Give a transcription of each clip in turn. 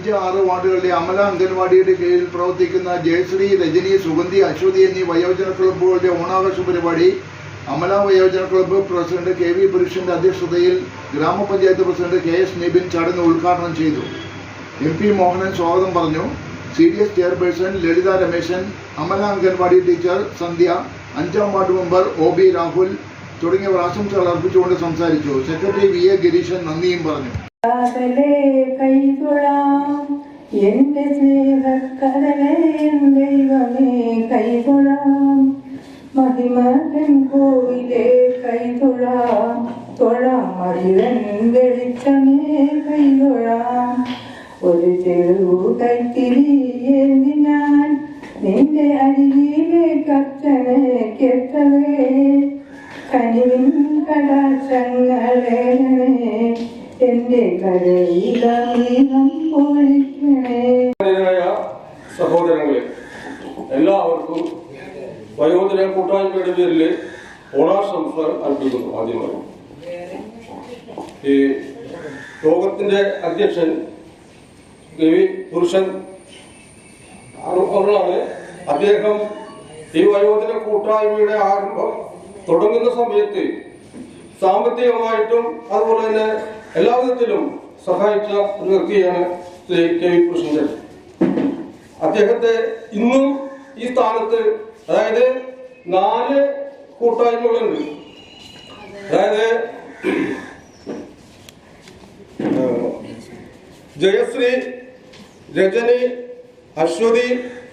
5, 6 വാർഡുകളിലെ അമല അംഗൻവാടിയുടെ കീഴിൽ പ്രവർത്തിക്കുന്ന ജയശ്രീ, രജനി, സുഗന്ധി, അശ്വതി എന്നീ വയോജന ക്ലബ്ബുകളുടെ ഓണാഘോഷ പരിപാടി അമല വയോജന ക്ലബ്ബ് പ്രസിഡന്റ് KV പുരുഷന്റെ അധ്യക്ഷതയിൽ ഗ്രാമപഞ്ചായത്ത് പ്രസിഡന്റ് KS നിബിൻ ചടങ്ങ് ഉദ്ഘാടനം ചെയ്തു. MP മോഹനൻ സ്വാഗതം പറഞ്ഞു. CDS ചെയർപേഴ്സൺ ലളിത രമേശൻ, അമല അംഗൻവാടി ടീച്ചർ സന്ധ്യ, 5ാം വാർഡ് മെമ്പർ OB രാഹുൽ തുടങ്ങിയവർ ആശംസകൾ അർപ്പിച്ചുകൊണ്ട് സംസാരിച്ചു. സെക്രട്ടറി VA ഗിരീശൻ നന്ദിയും പറഞ്ഞു. എന്റെ സ്നേഹക്കടലേ ദൈവമേ കൈതൊഴാം, മഹിമൻ കോവിലേ കൈതൊഴാം, തൊഴാം അറിവൻ വെളിച്ചമേ കൈതൊഴാം. ഒരു ചെറു കൈത്തിരി ഏന്തി ഞാൻ നിന്റെ അരികിലെ കർച്ചനെ കെട്ടവേ, കനിവിൻ കടാശങ്ങളെ എന്റെ കരയിലും പൊഴിക്കണേ. സഹോദരങ്ങളെ, എല്ലാവർക്കും വയോജന കൂട്ടായ്മയുടെ പേരിൽ ഓണാശംസകൾ അർപ്പിക്കുന്നു. ആദ്യമായി ഈ യോഗത്തിന്റെ അധ്യക്ഷൻ KV പുരുഷൻ അവരാണ്. അദ്ദേഹം ഈ വയോജന കൂട്ടായ്മയുടെ ആരംഭം തുടങ്ങുന്ന സമയത്ത് സാമ്പത്തികമായിട്ടും അതുപോലെ തന്നെ എല്ലാ വിധത്തിലും സഹായിച്ച ഒരു വ്യക്തിയാണ് ശ്രീ KV പുരുഷൻ. അദ്ദേഹത്തെ ഇന്നും ഈ സ്ഥാനത്ത്, അതായത് 4 കൂട്ടായ്മകളുണ്ട്. അതായത് ജയശ്രീ, രജനി, അശ്വതി,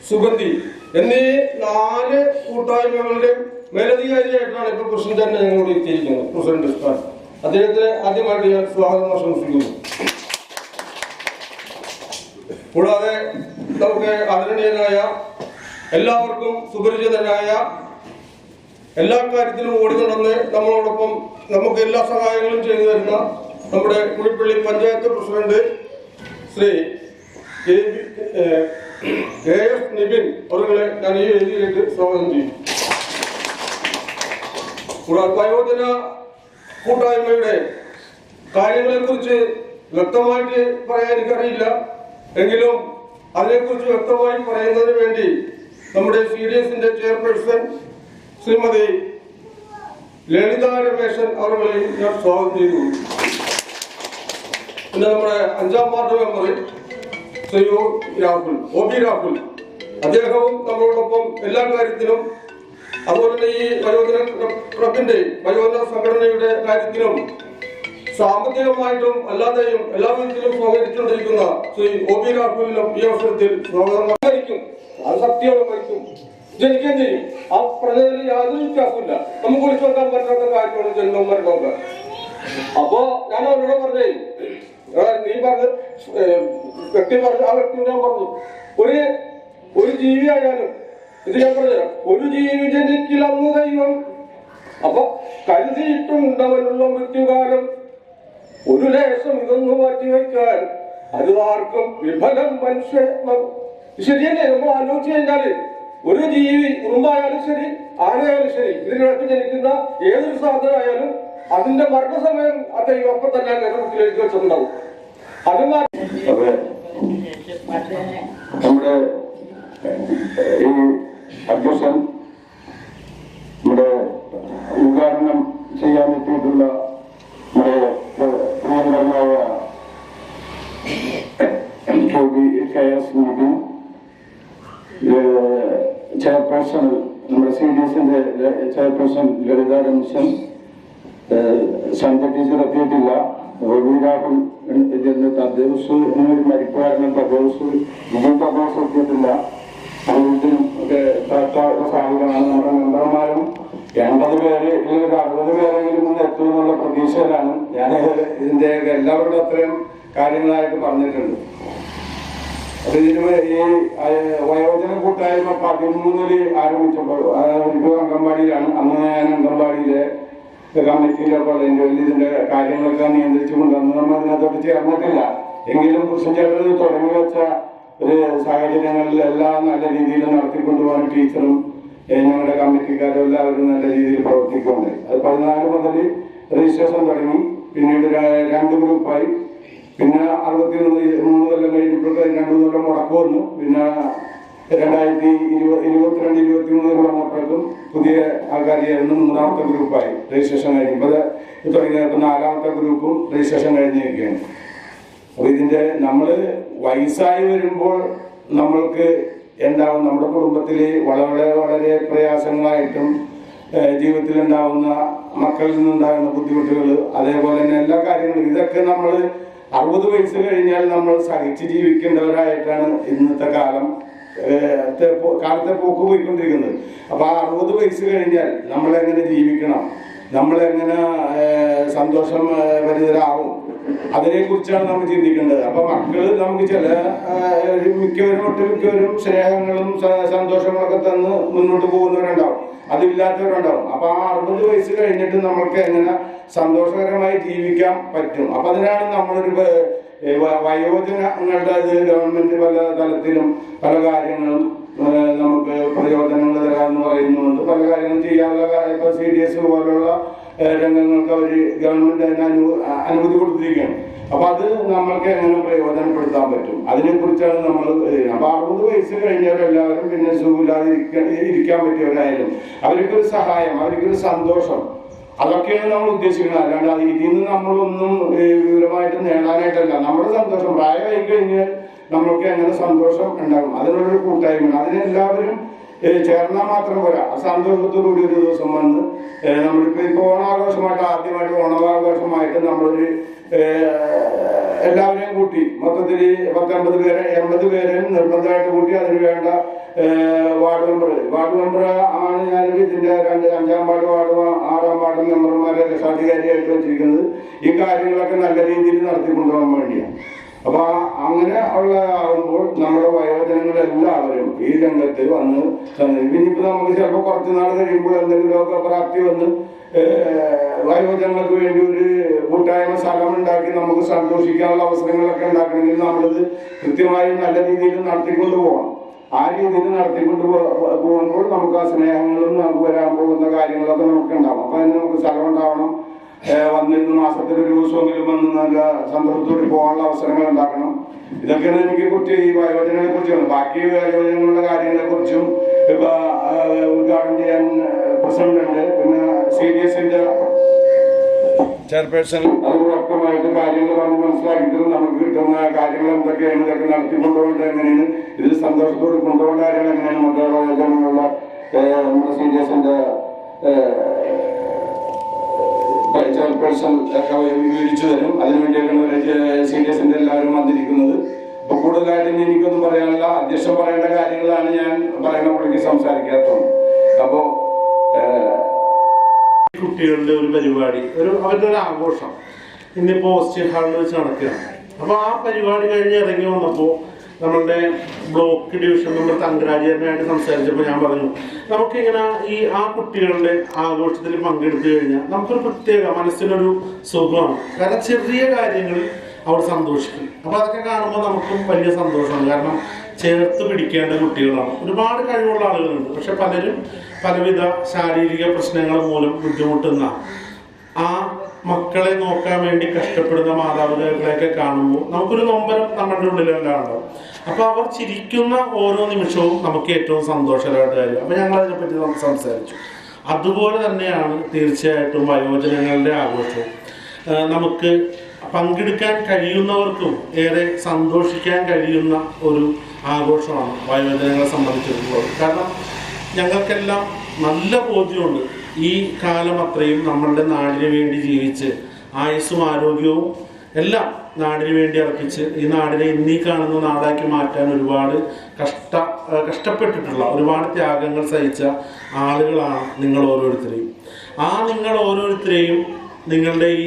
സുഗന്ധി എന്നീ 4 കൂട്ടായ്മകളുടെ മേലധികാരിയായിട്ടാണ് ഇപ്പൊ പ്രസിഡന്റ് തന്നെ ഞങ്ങളോട് എത്തിയിരിക്കുന്നത്. പ്രസിഡന്റ് സ്ഥാനം അദ്ദേഹത്തിന് ആദ്യമായിട്ട് ഞാൻ സ്വാഗതം ആശംസിക്കുന്നു. കൂടാതെ നമുക്ക് ആദരണീയനായ, എല്ലാവർക്കും സുപരിചിതനായ, എല്ലാ കാര്യത്തിലും ഓടി നടന്ന് നമ്മളോടൊപ്പം നമുക്ക് എല്ലാ സഹായങ്ങളും ചെയ്തു തരുന്ന നമ്മുടെ കുഴിപ്പള്ളി പഞ്ചായത്ത് പ്രസിഡന്റ് ശ്രീ KS നിബിൻ അവരെ ഞാൻ ഈ വേദിയിലേക്ക് സ്വാഗതം ചെയ്യും. കൂടാതെ വയോജന കൂട്ടായ്മയുടെ കാര്യങ്ങളെ കുറിച്ച് വ്യക്തമായിട്ട് പറയാൻ എനിക്കറിയില്ല, എങ്കിലും അതിനെക്കുറിച്ച് വ്യക്തമായി പറയുന്നതിന് വേണ്ടി നമ്മുടെ CDSന്റെ ചെയർപേഴ്സൺ ശ്രീമതി ലളിത രമേശൻ അവരെ ഞാൻ സ്വാഗതം ചെയ്തു. പിന്നെ നമ്മുടെ 5ാം ward member Shri OB Rahul, അദ്ദേഹവും നമ്മളോടൊപ്പം എല്ലാ കാര്യത്തിലും, അതുപോലെ തന്നെ ഈ വയോജന ക്ലബിന്റെ വയോജന സംഘടനയുടെ കാര്യത്തിലും സാമ്പത്തികമായിട്ടും അല്ലാതെയും എല്ലാ വിധത്തിലും സഹകരിച്ചുകൊണ്ടിരിക്കുന്ന ശ്രീ OB രാഹുലിനും ഈ അവസരത്തിൽ സ്വാഗതം വഹിക്കും. അത് സത്യവും വഹിക്കും, ജനിക്കുകയും ചെയ്യും. ആ പ്രജയിൽ യാതൊരു വ്യത്യാസമില്ല. നമുക്ക് വിളിച്ചു നോക്കാൻ പറ്റാത്ത കാര്യമാണ് ജന്മം മരണമൊക്കെ. അപ്പോ ഞാൻ അവരോട് പറഞ്ഞേ, നീ പറഞ്ഞ് വ്യക്തി പറഞ്ഞു, ആ വ്യക്തി ഞാൻ പറഞ്ഞു, ഒരു ജീവിയായാലും ഇത് ഞാൻ പറഞ്ഞുതരാം. ഒരു ജീവി ജനിക്കില്ലെന്ന് ദൈവം, അപ്പൊ കരുതിയിട്ടുണ്ടവനുള്ള മൃത്യുകാലം, ഒരു ലേശം ഇതൊന്നു മാറ്റി വയ്ക്കാൻ അരുതാർക്കും വിഫലം മനുഷ്യ. ശരിയല്ലേ? നമ്മൾ ആലോചിച്ച് കഴിഞ്ഞാല് ഒരു ജീവി, ഉറുമ്പായാലും ശരി, ആനയായാലും ശരി, ഇതിനിടയ്ക്ക് ജനിക്കുന്ന ഏതൊരു സാധനമായാലും അതിന്റെ മരണസമയം അദ്ദേഹം ഒപ്പം തന്നെ ഗർഭത്തിൽ എഴുതി വെച്ചിട്ടുണ്ടാവും. അത് നമ്മുടെ ഈ അധ്യക്ഷൻ നമ്മുടെ ഉദ്ഘാടനം ചെയ്യാൻ എത്തിയിട്ടുള്ള നമ്മുടെ പ്രിയങ്കരനായ KS നിബിൻ, ചെയർപേഴ്സൺ നമ്മുടെ CDSന്റെ ചെയർപേഴ്സൺ ലളിത രമേശൻ, സന്ധ്യ ടീച്ചർ എത്തിയിട്ടില്ല, OB രാഹുൽ തദ്ദേശ് എന്നൊരു മരിപ്പുകാരനും തദ്ദേശ് എത്തിയിട്ടില്ല. അതിനും ഒക്കെ സാഹചര്യമാണ്. നമ്മുടെ മെമ്പർമാരും 80 പേര് അല്ലെങ്കിൽ 60 പേരെങ്കിലും ഒന്ന് എത്തുമെന്നുള്ള പ്രതീക്ഷയിലാണ്. ഞാൻ ഇതിന്റെ എല്ലാവരുടെ അത്രയും കാര്യങ്ങളായിട്ട് പറഞ്ഞിട്ടുണ്ട്. അപ്പൊ ഇതിന് ഈ വയോജന കൂട്ടായ്മ 13 ആരംഭിച്ചപ്പോൾ അംഗൻവാടിയിലാണ്. അന്ന് ഞാൻ അംഗൻവാടിയിലെ കമ്മിറ്റിയിലൊക്കെ ഇതിന്റെ കാര്യങ്ങളൊക്കെ നിയന്ത്രിച്ചു കൊണ്ടുവന്ന് നമ്മൾ അതിനകത്തോട്ട് ചേർന്നിട്ടില്ല. എങ്കിലും കൃഷ്ണചേട്ടൻ തുടങ്ങി വെച്ച ഒരു സാഹചര്യങ്ങളിൽ എല്ലാം നല്ല രീതിയിൽ നടത്തിക്കൊണ്ടുപോകാൻ ടീച്ചറും ഞങ്ങളുടെ കമ്മിറ്റിക്കാരും എല്ലാവരും നല്ല രീതിയിൽ പ്രവർത്തിക്കുന്നുണ്ട്. അത് 14 മുതൽ രജിസ്ട്രേഷൻ തുടങ്ങി, പിന്നീട് 2 ഗ്രൂപ്പായി. പിന്നെ 63 കൊല്ലം കഴിഞ്ഞപ്പോൾ 2 കൊല്ലം മുടക്ക് വന്നു. പിന്നെ 2022-23 വന്നപ്പോഴേക്കും പുതിയ ആൾക്കാരെയായിരുന്നു 3ാമത്തെ ഗ്രൂപ്പായി രജിസ്ട്രേഷൻ കഴിഞ്ഞപ്പോൾ തുടങ്ങിയപ്പോൾ 4ാമത്തെ ഗ്രൂപ്പും രജിസ്ട്രേഷൻ കഴിഞ്ഞിരിക്കുകയാണ്. അപ്പോൾ ഇതിൻ്റെ നമ്മൾ വയസ്സായി വരുമ്പോൾ നമ്മൾക്ക് എന്താവും, നമ്മുടെ കുടുംബത്തിൽ വളരെ പ്രയാസങ്ങളായിട്ടും ജീവിതത്തിൽ ഉണ്ടാവുന്ന മക്കളിൽ നിന്നുണ്ടാകുന്ന ബുദ്ധിമുട്ടുകൾ, അതേപോലെ തന്നെ എല്ലാ കാര്യങ്ങളും ഇതൊക്കെ നമ്മൾ 60 വയസ്സ് കഴിഞ്ഞാൽ നമ്മൾ സഹിച്ച് ജീവിക്കേണ്ടവരായിട്ടാണ് ഇന്നത്തെ കാലത്തെ പോക്ക് പോയിക്കൊണ്ടിരിക്കുന്നത്. അപ്പോൾ ആ 60 വയസ്സ് കഴിഞ്ഞാൽ നമ്മളെങ്ങനെ ജീവിക്കണം, നമ്മളെങ്ങനെ സന്തോഷം ഭരിതരാകും, അതിനെക്കുറിച്ചാണ് നമ്മൾ ചിന്തിക്കേണ്ടത്. അപ്പോൾ മക്കൾ നമുക്ക് ഒട്ടുമിക്കവരും സ്നേഹങ്ങളും സന്തോഷങ്ങളൊക്കെ തന്ന് മുന്നോട്ട് പോകുന്നവരുണ്ടാവും, അതില്ലാത്തവരുണ്ടാവും. അപ്പോൾ ആ 60 വയസ്സ് കഴിഞ്ഞിട്ട് നമ്മൾക്ക് എങ്ങനെ സന്തോഷകരമായി ജീവിക്കാൻ പറ്റും. അപ്പം അതിനാണ് നമ്മളൊരു വയോജനങ്ങളുടെ ഗവൺമെന്റ് പല തലത്തിലും പല കാര്യങ്ങളും നമുക്ക് പ്രയോജനങ്ങൾ തരാമെന്ന് പറയുന്നുണ്ട്. പല കാര്യങ്ങളും ചെയ്യാനുള്ള ഇപ്പോൾ CDS പോലുള്ള രംഗങ്ങൾക്ക് അവർ ഗവൺമെന്റ് അതിന് അനുമതി കൊടുത്തിരിക്കുകയാണ്. അപ്പൊ അത് നമ്മൾക്ക് എങ്ങനെ പ്രയോജനപ്പെടുത്താൻ പറ്റും, അതിനെക്കുറിച്ചാണ് നമ്മൾ. അപ്പൊ 60 വയസ്സ് കഴിഞ്ഞവരെല്ലാവരും പിന്നെ സുഖമില്ലാതെ ഇരിക്കാൻ പറ്റിയവരായാലും അവർക്കൊരു സഹായം, അവർക്കൊരു സന്തോഷം, അതൊക്കെയാണ് നമ്മൾ ഉദ്ദേശിക്കുന്നത്. അല്ലാണ്ട് അത് ഇതിൽ നിന്ന് നമ്മളൊന്നും വിവരമായിട്ട് നേടാനായിട്ടല്ല. നമ്മുടെ സന്തോഷം പ്രായമായി കഴിഞ്ഞാൽ നമ്മൾക്ക് എങ്ങനെ സന്തോഷം ഉണ്ടാകും, അതിനുള്ളൊരു കൂട്ടായ്മ, അതിനെല്ലാവരും ചേർന്നാൽ മാത്രം പോരാ. സന്തോഷത്തോടുകൂടി ഒരു ദിവസം വന്ന് നമ്മളിപ്പോൾ ഓണാഘോഷമായിട്ട് ആദ്യമായിട്ട് ഓണാഘോഷമായിട്ട് നമ്മളൊരു എല്ലാവരെയും കൂട്ടി മൊത്തത്തിൽ 10-50 പേരെ 80 പേരെയും നിർബന്ധമായിട്ട് കൂട്ടി അതിന് വേണ്ട വാർഡ് മെമ്പർ ആണ് ഞാനൊരു ഇതിൻ്റെ 5-ാം വാർഡ് 6-ാം വാർഡ് മെമ്പർമാരെ രക്ഷാധികാരിയായിട്ട് വെച്ചിരിക്കുന്നത്. ഈ കാര്യങ്ങളൊക്കെ നല്ല രീതിയിൽ നടത്തിക്കൊണ്ടുപോകാൻ വേണ്ടിയാണ്. അപ്പൊ അങ്ങനെ ഉള്ള ആകുമ്പോൾ നമ്മുടെ വയോജനങ്ങളെല്ലാവരും ഈ രംഗത്ത് വന്ന് ഇനിയിപ്പോ നമുക്ക് ചിലപ്പോൾ കുറച്ച് നാൾ കഴിയുമ്പോൾ എന്തെങ്കിലുമൊക്കെ പ്രാപ്തി വന്ന് വയോജനങ്ങൾക്ക് വേണ്ടി ഒരു കൂട്ടായ്മ സ്ഥലം ഉണ്ടാക്കി നമുക്ക് സന്തോഷിക്കാനുള്ള അവസരങ്ങളൊക്കെ ഉണ്ടാക്കണമെങ്കിൽ നമ്മളിത് കൃത്യമായി നല്ല രീതിയിൽ നടത്തിക്കൊണ്ട് പോകണം. ആ രീതിയിൽ നടത്തിക്കൊണ്ട് പോകുമ്പോൾ നമുക്ക് ആ സ്നേഹങ്ങളും നമുക്ക് വരാൻ പോകുന്ന കാര്യങ്ങളൊക്കെ നമുക്ക് ഉണ്ടാവും. അപ്പൊ അതിന് നമുക്ക് സ്ഥലം ഉണ്ടാവണം, വന്നിരുന്ന് മാസത്തിൽ ഒരു ദിവസമെങ്കിലും വന്ന് നല്ല സന്തോഷത്തോടെ പോകാനുള്ള അവസരങ്ങൾ ഉണ്ടാക്കണം. ഇതൊക്കെയാണ് എനിക്ക് കുറിച്ച് ഈ വയോജനങ്ങളെ കുറിച്ചാണ്. ബാക്കി വയോജനങ്ങളുടെ കാര്യങ്ങളെ കുറിച്ചും ഇപ്പൊ ഉദ്ഘാടനം ചെയ്യാൻ പ്രസിഡന്റ് ഉണ്ട്, പിന്നെ CDSന്റെ ചെയർപേഴ്സൺ അതുകൂടൊക്കെമായിട്ട് കാര്യങ്ങൾ പറഞ്ഞ് മനസ്സിലാക്കിയിട്ട് നമുക്ക് കിട്ടുന്ന കാര്യങ്ങൾ എന്തൊക്കെയാണ്, ഇതൊക്കെ നടത്തിക്കൊണ്ടുപോകേണ്ടത് എങ്ങനെയാണ്, ഇത് സന്തോഷത്തോടെ കൊണ്ടുപോകേണ്ട കാര്യങ്ങൾ എങ്ങനെയാണ് മറ്റുള്ള വയോജനങ്ങളുള്ള നമ്മുടെ CDSന്റെ ചെയർപേഴ്സൺ ഒക്കെ വിവരിച്ചു തരും. അതിനുവേണ്ടിയൊക്കെയാണ് CDSന്റെ എല്ലാവരും വന്നിരിക്കുന്നത്. അപ്പൊ കൂടുതലായിട്ട് എനിക്കൊന്നും പറയാനുള്ള അധ്യക്ഷൻ പറയേണ്ട കാര്യങ്ങളാണ് ഞാൻ പറയുന്ന പുള്ളിക്ക് സംസാരിക്കാത്തത്. അപ്പോ കുട്ടികളുടെ ഒരു പരിപാടി, അവരുടെ ഒരു ആഘോഷം ഇന്നിപ്പോ ഓസ്റ്റിൻ ഹാളിൽ വെച്ച് നടക്കുകയാണ്. അപ്പൊ ആ പരിപാടി കഴിഞ്ഞ് ഇറങ്ങി വന്നപ്പോൾ നമ്മളുടെ ബ്ലോക്ക് ഡിവിഷൻ നമ്മൾ തങ്കരാജായിട്ട് സംസാരിച്ചപ്പോൾ ഞാൻ പറഞ്ഞു, നമുക്കിങ്ങനെ ആ കുട്ടികളുടെ ആഘോഷത്തിൽ പങ്കെടുത്തു കഴിഞ്ഞാൽ നമുക്കൊരു പ്രത്യേക മനസ്സിനൊരു സുഖമാണ്. കാരണം ചെറിയ കാര്യങ്ങൾ അവർ സന്തോഷിക്കും. അപ്പൊ അതൊക്കെ കാണുമ്പോൾ നമുക്കും വലിയ സന്തോഷമാണ്. കാരണം ചേർത്ത് പിടിക്കേണ്ട കുട്ടികളാണ്. ഒരുപാട് കഴിവുള്ള ആളുകളുണ്ട്, പക്ഷെ പലരും പലവിധ ശാരീരിക പ്രശ്നങ്ങൾ മൂലം ബുദ്ധിമുട്ടുന്ന ആ മക്കളെ നോക്കാൻ വേണ്ടി കഷ്ടപ്പെടുന്ന മാതാപിതാക്കളെയൊക്കെ കാണുമ്പോൾ നമുക്കൊരു നൊമ്പരം നമ്മുടെ ഉള്ളിലെല്ലാം ഉണ്ടാവും. അപ്പൊ അവർ ചിരിക്കുന്ന ഓരോ നിമിഷവും നമുക്ക് ഏറ്റവും സന്തോഷകരമായിട്ട് കാര്യം. അപ്പൊ ഞങ്ങൾ അതിനെപ്പറ്റി നമുക്ക് സംസാരിച്ചു. അതുപോലെ തന്നെയാണ് തീർച്ചയായിട്ടും വയോജനങ്ങളുടെ ആഘോഷവും. നമുക്ക് പങ്കെടുക്കാൻ കഴിയുന്നവർക്കും ഏറെ സന്തോഷിക്കാൻ കഴിയുന്ന ഒരു ആഘോഷമാണ് വയോജനങ്ങളെ സംബന്ധിച്ചിടത്തോളം. കാരണം ഞങ്ങൾക്കെല്ലാം നല്ല ബോധ്യമുണ്ട്, ഈ കാലം അത്രയും നമ്മളുടെ നാടിന് വേണ്ടി ജീവിച്ച് ആയുസ്സും ആരോഗ്യവും എല്ലാം നാടിന് വേണ്ടി അർപ്പിച്ച് ഈ നാടിനെ ഇന്നീ കാണുന്ന നാടാക്കി മാറ്റാൻ ഒരുപാട് കഷ്ടപ്പെട്ടിട്ടുള്ള, ഒരുപാട് ത്യാഗങ്ങൾ സഹിച്ച ആളുകളാണ് നിങ്ങൾ ഓരോരുത്തരെയും. നിങ്ങൾ ഓരോരുത്തരെയും നിങ്ങളുടെ ഈ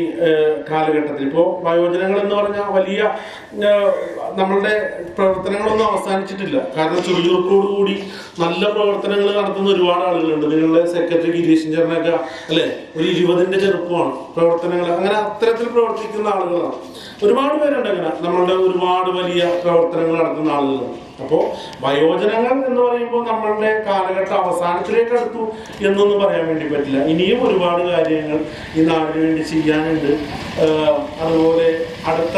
കാലഘട്ടത്തിൽ ഇപ്പോൾ വയോജനങ്ങൾ എന്ന് പറഞ്ഞാൽ വലിയ നമ്മളുടെ പ്രവർത്തനങ്ങളൊന്നും അവസാനിച്ചിട്ടില്ല. കാരണം ചുറുചുറുക്കോടുകൂടി നല്ല പ്രവർത്തനങ്ങൾ നടത്തുന്ന ഒരുപാട് ആളുകളുണ്ട്. നിങ്ങളുടെ സെക്രട്ടറി ഗിരീഷൻ ചേർന്നൊക്കെ അല്ലേ, ഒരു 20ന്റെ ചെറുപ്പമാണ് പ്രവർത്തനങ്ങൾ. അങ്ങനെ അത്തരത്തിൽ പ്രവർത്തിക്കുന്ന ആളുകളാണ് ഒരുപാട് പേരുണ്ട്. അങ്ങനെ നമ്മളുടെ ഒരുപാട് വലിയ പ്രവർത്തനങ്ങൾ നടത്തുന്ന ആളുകളാണ്. അപ്പോൾ വയോജനങ്ങൾ എന്ന് പറയുമ്പോൾ നമ്മളുടെ കാലഘട്ടം അവസാനത്തിലേക്ക് അടുത്തു എന്നൊന്നും പറയാൻ വേണ്ടി പറ്റില്ല. ഇനിയും ഒരുപാട് കാര്യങ്ങൾ ഈ നാടിന് വേണ്ടി ചെയ്യാനുണ്ട്. അതുപോലെ അടുത്ത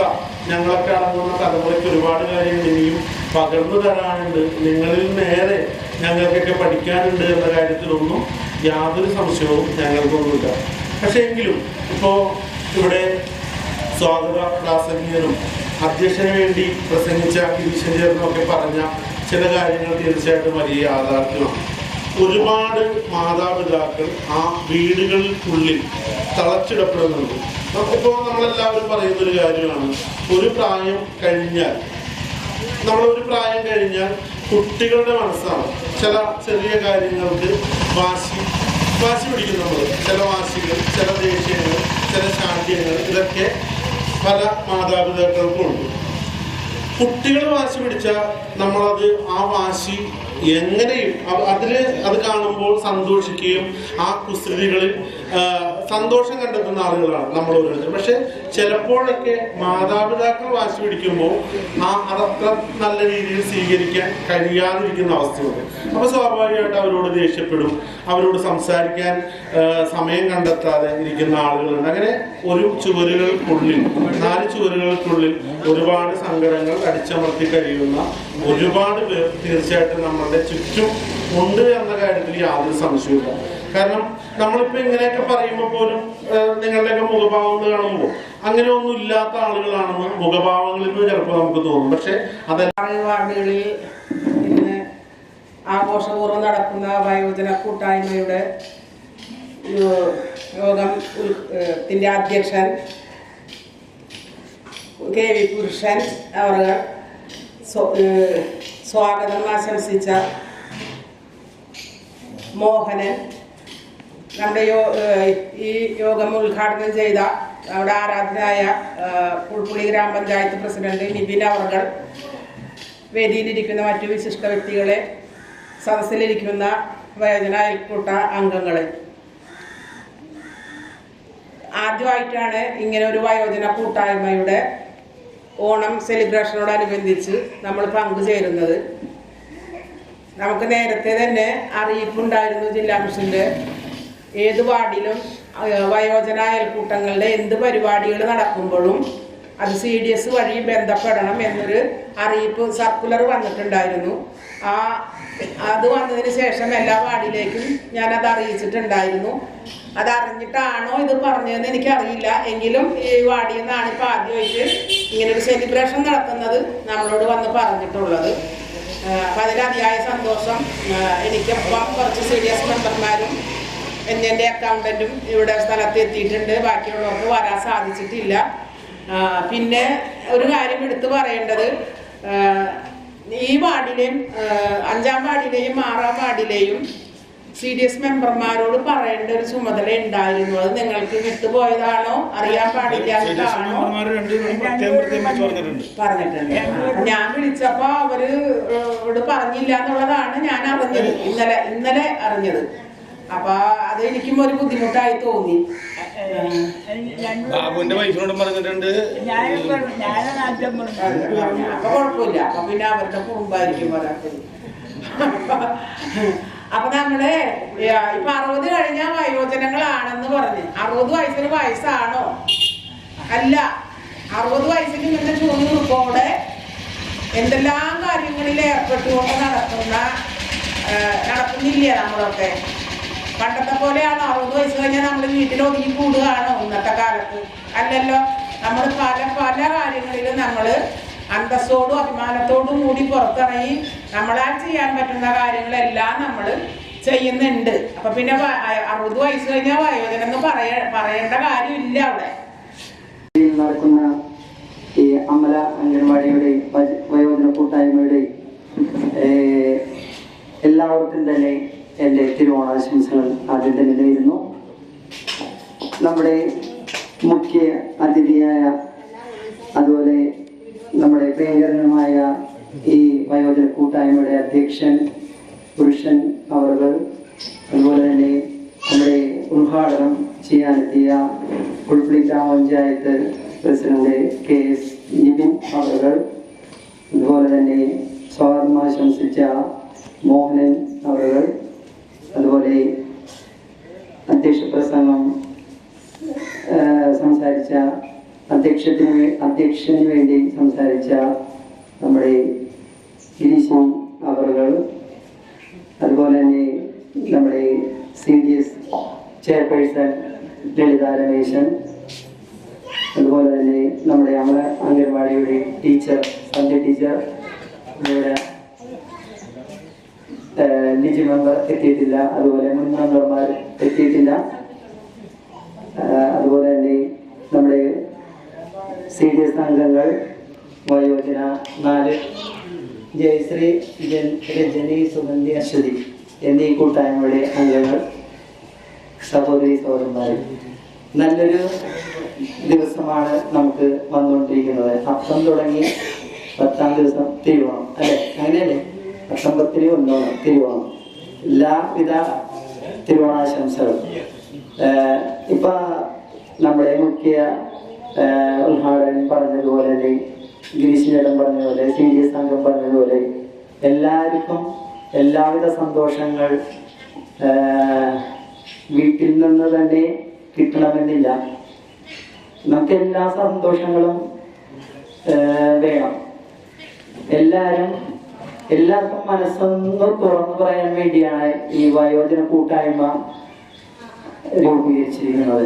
ഞങ്ങളൊക്കെ അടങ്ങുന്ന തലമുറയ്ക്ക് ഒരുപാട് കാര്യങ്ങൾ ഇനിയും പകർന്നു തരാനുണ്ട്. നിങ്ങളിൽ നേരെ ഞങ്ങൾക്കൊക്കെ പഠിക്കാനുണ്ട് എന്ന കാര്യത്തിലൊന്നും യാതൊരു സംശയവും ഞങ്ങൾക്കൊന്നുമില്ല. പക്ഷേ എങ്കിലും ഇപ്പോൾ ഇവിടെ സ്വാഗത പ്രാസംഗികനും അധ്യക്ഷന് വേണ്ടി പ്രസംഗിച്ച ഗിരീശൻ ചേർന്നൊക്കെ പറഞ്ഞ ചില കാര്യങ്ങൾ തീർച്ചയായിട്ടും വലിയ യാഥാർത്ഥ്യമാണ്. ഒരുപാട് മാതാപിതാക്കൾ ആ വീടുകൾക്കുള്ളിൽ തളച്ചിടപ്പെടുന്നുണ്ട്. ഇപ്പോൾ നമ്മളെല്ലാവരും പറയുന്നൊരു കാര്യമാണ്, ഒരു പ്രായം കഴിഞ്ഞാൽ കുട്ടികളുടെ മനസ്സാണ് ചില ചെറിയ കാര്യങ്ങൾക്ക് വാശി പിടിക്കും. നമ്മൾ ചില വാശികൾ, ചില ദേഷ്യങ്ങൾ, ചില ശാഠ്യങ്ങൾ, ഇതൊക്കെ പല മാതാപിതാക്കൾക്കും ഉണ്ട്. കുട്ടികൾ വാശി പിടിച്ചാൽ നമ്മളത് ആ വാശി എങ്ങനെയും അത് കാണുമ്പോൾ സന്തോഷിക്കുകയും ആ കുസൃതികളിൽ സന്തോഷം കണ്ടെത്തുന്ന ആളുകളാണ് നമ്മൾ ഓരോരുത്തരും. പക്ഷെ ചിലപ്പോഴൊക്കെ മാതാപിതാക്കൾ വാശി പിടിക്കുമ്പോൾ അതത്ര നല്ല രീതിയിൽ സ്വീകരിക്കാൻ കഴിയാതിരിക്കുന്ന അവസ്ഥയുണ്ട്. അപ്പോൾ സ്വാഭാവികമായിട്ട് അവരോട് ദേഷ്യപ്പെടും, അവരോട് സംസാരിക്കാൻ സമയം കണ്ടെത്താതെ ഇരിക്കുന്ന ആളുകളുണ്ട്. അങ്ങനെ ഒരു ചുവരുകൾക്കുള്ളിൽ, 4 ചുവരുകൾക്കുള്ളിൽ ഒരുപാട് സങ്കടങ്ങൾ അടിച്ചമർത്തി കഴിയുന്ന ഒരുപാട് പേർ തീർച്ചയായിട്ടും നമ്മളുടെ ചുറ്റും ഉണ്ട് എന്ന കാര്യത്തിൽ യാതൊരു സംശയമില്ല. കാരണം നമ്മളിപ്പോൾ ഇങ്ങനെയൊക്കെ പറയുമ്പോൾ പോലും നിങ്ങളുടെയൊക്കെ മുഖഭാവങ്ങൾ കാണുമ്പോൾ അങ്ങനെ ഒന്നും ഇല്ലാത്ത ആളുകളാണെന്ന് മുഖഭാവങ്ങളിൽ നിന്ന് ചിലപ്പോൾ നമുക്ക് തോന്നും. പക്ഷെ അതെല്ലാം വാർഡുകളിൽ ഇന്ന് ആഘോഷപൂർവ്വം നടക്കുന്ന വയോജന കൂട്ടായ്മയുടെ യോഗത്തിന്റെ അധ്യക്ഷൻ KV പുരുഷൻ അവർ സ്വാഗതം ആശംസിച്ച മോഹനൻ, നമ്മുടെ ഈ യോഗം ഉദ്ഘാടനം ചെയ്ത നമ്മുടെ ആരാധനായ പുൽപ്പുള്ളി ഗ്രാമപഞ്ചായത്ത് പ്രസിഡന്റ് നിബിൻ അവർകൾ, വേദിയിലിരിക്കുന്ന മറ്റു വിശിഷ്ട വ്യക്തികളെ, സദസ്സിലിരിക്കുന്ന വയോജന അയൽക്കൂട്ട അംഗങ്ങളെ, ആദ്യമായിട്ടാണ് ഇങ്ങനെ ഒരു വയോജന കൂട്ടായ്മയുടെ ഓണം സെലിബ്രേഷനോടനുബന്ധിച്ച് നമ്മൾ പങ്കുചേരുന്നത്. നമുക്ക് നേരത്തെ തന്നെ അറിയിപ്പുണ്ടായിരുന്നു ജില്ലാ മിഷന്റെ ഏത് വാർഡിലും വയോജന അയൽക്കൂട്ടങ്ങളുടെ എന്ത് പരിപാടികൾ നടക്കുമ്പോഴും അത് CDS വഴി ബന്ധപ്പെടണം എന്നൊരു അറിയിപ്പ് സർക്കുലർ വന്നിട്ടുണ്ടായിരുന്നു. അത് വന്നതിന് ശേഷം എല്ലാ വാർഡിലേക്കും ഞാനത് അറിയിച്ചിട്ടുണ്ടായിരുന്നു. അതറിഞ്ഞിട്ടാണോ ഇത് പറഞ്ഞതെന്ന് എനിക്കറിയില്ല. എങ്കിലും ഈ വാർഡിൽ നിന്നാണ് ഇപ്പോൾ ആദ്യമായിട്ട് ഇങ്ങനൊരു സെലിബ്രേഷൻ നടത്തുന്നത് നമ്മളോട് വന്ന് പറഞ്ഞിട്ടുള്ളത്. അപ്പം അതിലതിയായ സന്തോഷം. എനിക്കൊപ്പം കുറച്ച് CDS മെമ്പർമാരും എൻ്റെ അക്കൗണ്ടൻറ്റും ഇവിടെ സ്ഥലത്ത് എത്തിയിട്ടുണ്ട്. ബാക്കിയുള്ളവർക്ക് വരാൻ സാധിച്ചിട്ടില്ല. പിന്നെ ഒരു കാര്യം എടുത്തു പറയേണ്ടത്, ഈ വാർഡിലെയും 5-ാം വാർഡിലെയും 6-ാം വാർഡിലെയും CDS മെമ്പർമാരോട് പറയേണ്ട ഒരു ചുമതല ഉണ്ടായിരുന്നു. അത് നിങ്ങൾക്ക് വിട്ടുപോയതാണോ, അറിയാൻ പാടില്ലാത്തതാണോ പറഞ്ഞിട്ടുണ്ട്. ഞാൻ വിളിച്ചപ്പോ അവരോട് പറഞ്ഞില്ല എന്നുള്ളതാണ് ഞാൻ അറിഞ്ഞത്, ഇന്നലെ അറിഞ്ഞത്. അപ്പൊ അത് എനിക്കും ഒരു ബുദ്ധിമുട്ടായി തോന്നി. ബാബുവിന്റെ വൈഫിനോടും പറഞ്ഞിട്ടുണ്ട്. അപ്പൊ കുഴപ്പമില്ല. അപ്പൊ പിന്നെ അവരുടെ കുടുംബമായിരിക്കും വരാത്തത്. അപ്പൊ നമ്മള് ഇപ്പൊ 60 കഴിഞ്ഞ വയോജനങ്ങളാണെന്ന് പറഞ്ഞ് 60 വയസ്സിന് വയസ്സാണോ? അല്ല, 60 വയസ്സിന് ഇങ്ങനെ ചുവടുകൂടെ എന്തെല്ലാം കാര്യങ്ങളിൽ ഏർപ്പെട്ടുകൊണ്ട് നടക്കുന്നില്ല നമ്മളൊക്കെ. പണ്ടത്തെ പോലെയാണോ 60 വയസ്സ് കഴിഞ്ഞാൽ നമ്മൾ വീട്ടിൽ ഒതുങ്ങി കൂടുകയാണോ ഇന്നത്തെ കാലത്ത്? അല്ലല്ലോ. നമ്മൾ പല കാര്യങ്ങളിലും നമ്മൾ അന്തസ്സോടും അഭിമാനത്തോടും കൂടി പുറത്തിറങ്ങി നമ്മളാൽ ചെയ്യാൻ പറ്റുന്ന കാര്യങ്ങളെല്ലാം നമ്മൾ ചെയ്യുന്നുണ്ട്. അപ്പൊ പിന്നെ 60 വയസ്സ് കഴിഞ്ഞാൽ വയോജനം എന്ന് പറയേണ്ട കാര്യമില്ല. അവിടെ നടക്കുന്ന ഈ അമല അംഗൻവാടിയുടെ വയോജന കൂട്ടായ്മയുടെ എല്ലാവർക്കും തന്നെ എൻ്റെ തിരുവോണാശംസകൾ ആദ്യം തന്നെ നേരുന്നു. നമ്മുടെ മുഖ്യ അതിഥിയായ അതുപോലെ നമ്മുടെ പ്രിയങ്കരനുമായ ഈ വയോജന കൂട്ടായ്മയുടെ അധ്യക്ഷൻ പുരുഷൻ അവർ, അതുപോലെ തന്നെ നമ്മുടെ ഉദ്ഘാടനം ചെയ്യാനെത്തിയ പുൽപ്പള്ളി ഗ്രാമപഞ്ചായത്ത് പ്രസിഡന്റ് KS നിബിൻ അവർ, അതുപോലെ തന്നെ സ്വാഗതം ആശംസിച്ച മോഹനൻ അവർ, അതുപോലെ അധ്യക്ഷ പ്രസംഗം സംസാരിച്ച അധ്യക്ഷന് വേണ്ടി സംസാരിച്ച നമ്മുടെ ഗിരീശൻ അവർ, അതുപോലെ തന്നെ നമ്മുടെ CDS ചെയർപേഴ്സൺ ലളിത രമേശൻ, അതുപോലെ തന്നെ നമ്മുടെ അംഗൻവാടിയുടെ ടീച്ചർ സന്ധ്യ ടീച്ചർ, നമ്മുടെ ലിജി മെമ്പർ എത്തിയിട്ടില്ല, അതുപോലെ മുൻ മെമ്പർമാർ എത്തിയിട്ടില്ല, അതുപോലെ തന്നെ നമ്മുടെ CDS അംഗങ്ങൾ, വയോജന 4, ജയശ്രീ, രജനി, സുഗന്ധി, അശ്വതി എന്നീ കൂട്ടായ്മയുടെ അംഗങ്ങൾ, സഹോദരി സഹോദരന്മാർ, നല്ലൊരു ദിവസമാണ് നമുക്ക് വന്നുകൊണ്ടിരിക്കുന്നത്. അത്തം തുടങ്ങി 10ാം ദിവസം തിരുവോണം അല്ലേ? അങ്ങനെയല്ലേ? 19 ഒന്നോണം തിരുവോണം. എല്ലാവിധ തിരുവോണാശംസകൾ. ഇപ്പൊ നമ്മുടെ മുഖ്യ ഉദ്ഘാടകൻ പറഞ്ഞതുപോലെ തന്നെ, ഗിരീശേടൻ പറഞ്ഞതുപോലെ, CDS അംഗം പറഞ്ഞതുപോലെ, എല്ലാവർക്കും എല്ലാവിധ സന്തോഷങ്ങൾ വീട്ടിൽ നിന്ന് തന്നെ കിട്ടണമെന്നില്ല. നമുക്ക് എല്ലാ സന്തോഷങ്ങളും വേണം. എല്ലാവർക്കും മനസ്സൊന്ന് തുറന്നു പറയാൻ വേണ്ടിയാണ് ഈ വയോജന കൂട്ടായ്മ രൂപീകരിച്ചിരിക്കുന്നത്.